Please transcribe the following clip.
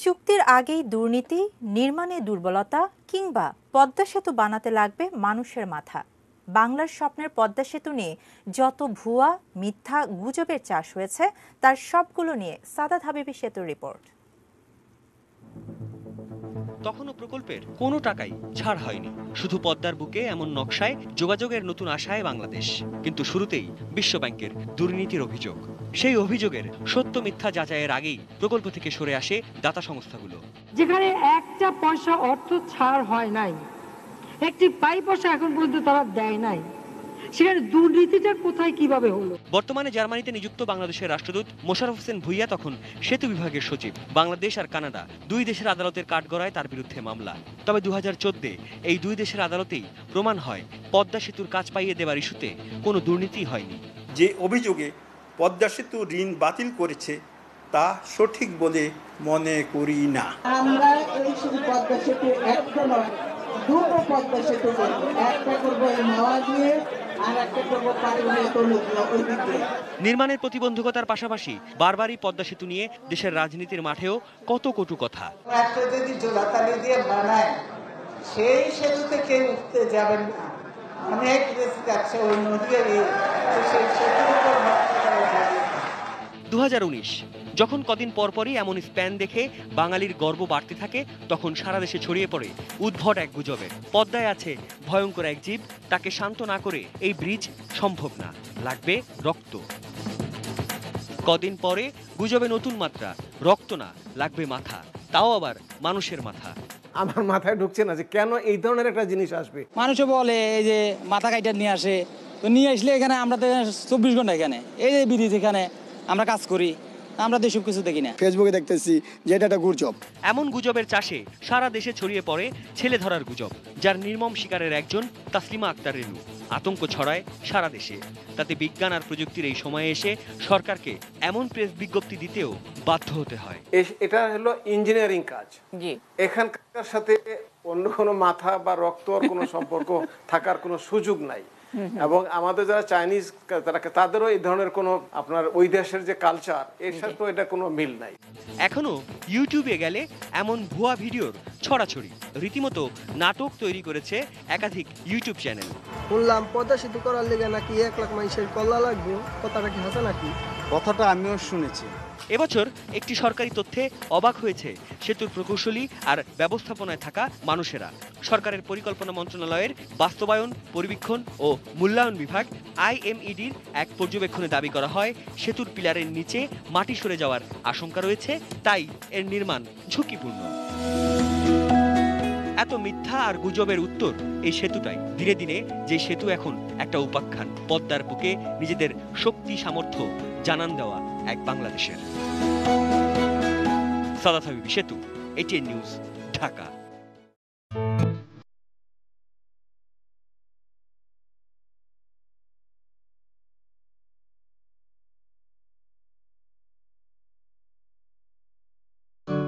চুক্তির আগেই দুর্নীতি, নির্মাণে দুর্বলতা কিংবা পদ্মা সেতু বানাতে লাগবে মানুষের মাথা। বাংলার স্বপ্নের পদ্মা সেতু নিয়ে যত ভুয়া, মিথ্যা, গুজবের চাষ হয়েছে তার সবগুলো নিয়ে সাদাত হাবিবী সেতুর রিপোর্ট। তখনও প্রকল্পের কোনো টাকাই ছাড় হয়নি, শুধু পদ্মার বুকে এমন নকশায় যোগাযোগের নতুন আশায় বাংলাদেশ। কিন্তু শুরুতেই বিশ্বব্যাংকের দুর্নীতির অভিযোগ। সেই অভিযোগের সত্য মিথ্যা যাচাইয়ের আগেই প্রকল্প থেকে সরে আসে দাতা সংস্থাগুলো। যেখানে একটা পয়সা অর্থ ছাড় হয় নাই, একটি পয়সা এখন পর্যন্ত তারা দেয় নাই, সেখানে দুর্নীতিটা কোথায় কিভাবে হলো? বর্তমানে জার্মানিতে নিযুক্ত বাংলাদেশের রাষ্ট্রদূত মোশাররফ হোসেন ভুইয়া তখন সেতু বিভাগের সচিব। বাংলাদেশ আর কানাডা দুই দেশের আদালতের কাঠগড়ায় তার বিরুদ্ধে মামলা। তবে 2014 এই দুই দেশের আদালতেই প্রমাণ হয় পদ্মা সেতুর কাজ পাইয়ে দেওয়ার ইস্যুতে কোনো দুর্নীতি হয়নি। যে অভিযোগে পদ্মা সেতু ঋণ বাতিল করেছে তা সঠিক বলে মনে করি না। আমরা এই শুধু পদ্মা সেতু একটা নয়, দুটো পদ্মা সেতু করব, একটা করবো মাওয়া দিয়ে আর একটা করবো নির্মাণের প্রতিবন্ধকতার পাশাপাশি বারবারই পদ্মা সেতু নিয়ে দেশের রাজনীতির মাঠেও কত কটু কথা। একটা যদি জোড়াতালি দিয়ে বানায় সেই সেতুতে কেউ উঠতে যাবেন না, অনেক রিস্ক আছে ওই নদীর। 2019 যখন কদিন পরপরই এমন স্প্যান দেখে বাঙালির গর্ব বাড়তে থাকে, তখন সারা দেশে ছড়িয়ে পড়ে উদ্ভট এক গুজবে পদ্মায় আছে ভয়ঙ্কর এক জীব, তাকে শান্ত না করে এই ব্রিজ সম্ভব না, লাগবে রক্ত। কদিন পরে গুজবে নতুন মাত্রা, রক্ত না, লাগবে মাথা, তাও আবার মানুষের মাথা। আমার মাথায় ঢুকছে না যে কেন এই ধরনের একটা জিনিস আসবে। মানুষও বলে এই যে মাথা কাইটা নিয়ে আসে, তো নিয়ে আসলে এখানে আমরা তো 24 ঘন্টা এখানে এই যে ব্রিজ এখানে আমরা কাজ করি, আমরা তো সব কিছু দেখি না। ফেসবুকে দেখতেছি যে এটা একটা গুজব। এমন গুজবের চাষে সারা দেশে ছড়িয়ে পড়ে ছেলে ধরার গুজব, যার নির্মম শিকারের একজন তাসলিমা আক্তার রেনু। আতঙ্ক ছড়ায় সারা দেশে। তাতে বিজ্ঞান আর প্রযুক্তির এই সময়ে এসে সরকারকে এমন প্রেস বিজ্ঞপ্তি দিতেও বাধ্য হতে হয়। এটা হলো ইঞ্জিনিয়ারিং কাজ, এখানকার সাথে অন্য কোনো মাথা বা রক্ত কোনো সম্পর্ক থাকার কোনো সুযোগ নাই। এবং আমাদের যারা চাইনিজ তাদেরও এই ধরনের কোনো আপনার ওই দেশের যে কালচার, এর সাথে এটা কোনো মিল নাই। এখনো ইউটিউবে গেলে এমন ভুয়া ভিডিওর ছড়াছড়ি, রীতিমতো নাটক তৈরি করেছে একাধিক ইউটিউব চ্যানেল। শুনলাম পদ্মা সেতু করার লেগে নাকি 1 লাখ মানুষের কল্লা লাগবে, কথাটা কি হাসা নাকি? কথাটা আমিও শুনেছি। এবছর একটি সরকারি তথ্যে অবাক হয়েছে সেতুর প্রকৌশলী আর ব্যবস্থাপনায় থাকা মানুষেরা। সরকারের পরিকল্পনা মন্ত্রণালয়ের বাস্তবায়ন, পরিবীক্ষণ ও মূল্যায়ন বিভাগ IMEDর এক পর্যবেক্ষণে দাবি করা হয় সেতুর পিলারের নিচে মাটি সরে যাওয়ার আশঙ্কা রয়েছে, তাই এর নির্মাণ ঝুঁকিপূর্ণ। এত মিথ্যা আর গুজবের উত্তর এই সেতুটাই। ধীরে ধীরে যে সেতু এখন একটা উপাখ্যান, পদ্মার বুকে নিজেদের শক্তি সামর্থ্য জানান দেওয়া এক বাংলাদেশের। সাদাত হাবিবী সেতু, ATN নিউজ, ঢাকা।